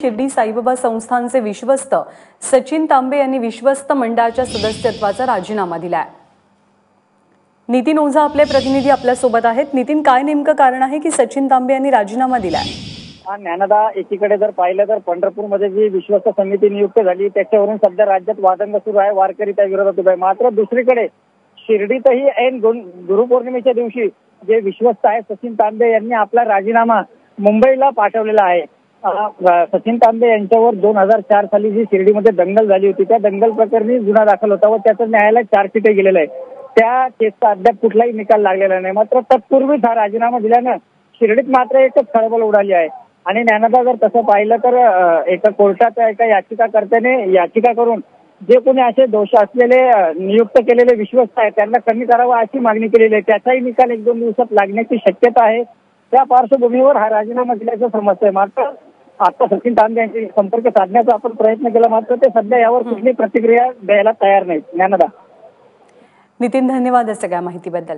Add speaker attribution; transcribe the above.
Speaker 1: शिर्डी साईबाबा संस्थानचे विश्वस्त सचिन तांबे यांनी विश्वस्त मंडळाच्या सदस्यत्वाचा राजीनामा दिलाय। नितीन ओझा आपले प्रतिनिधी आपल्या सोबत आहेत। नितीन, काय नेमकं कारण आहे की सचिन तांबे यांनी राजीनामा दिलाय?
Speaker 2: ज्ञानदा, एकीकडे जर पाहिलं तर पंढरपूरमध्ये जी विश्वस्त समिती नियुक्त झाली त्याच्यावरून सध्या राज्यात वादंग सुरू आहे, वारकरी त्या विरोधात उभे आहे। मात्र दुसरीकडे शिर्डीतही ऐन गुरुपौर्णिमेच्या दिवशी जे विश्वस्त आहे सचिन तांबे यांनी आपला राजीनामा मुंबईला पाठवलेला आहे। सचिन तांबे यांच्यावर 2004 साली जी शिर्डीमध्ये दंगल झाली होती त्या दंगल प्रकरणी गुन्हा दाखल होता व त्याचं न्यायालयात चार्जशीट गेलेलं आहे। त्या केसचा अद्याप कुठलाही निकाल लागलेला नाही। मात्र तत्पूर्वीच हा राजीनामा दिल्यानं शिर्डीत मात्र एकच खळबळ उडाली आहे। आणि ज्ञानदा, जर तसं पाहिलं तर एका कोर्टाच्या एका याचिकाकर्त्याने याचिका करून जे कोणी असे दोष असलेले नियुक्त केलेले विश्वस्त आहेत त्यांना कमी करावा अशी मागणी केलेली आहे। त्याचाही निकाल 1-2 दिवसात लागण्याची शक्यता आहे। त्या पार्श्वभूमीवर हा राजीनामा दिल्याचं समजतंय। मात्र आता सचिन तांबे यांची संपर्क साधण्याचा आपण प्रयत्न केला, मात्र ते सध्या यावर कुठली प्रतिक्रिया द्यायला तयार नाहीत। ज्ञानदा,
Speaker 1: नितीन, धन्यवाद या सगळ्या माहितीबद्दल।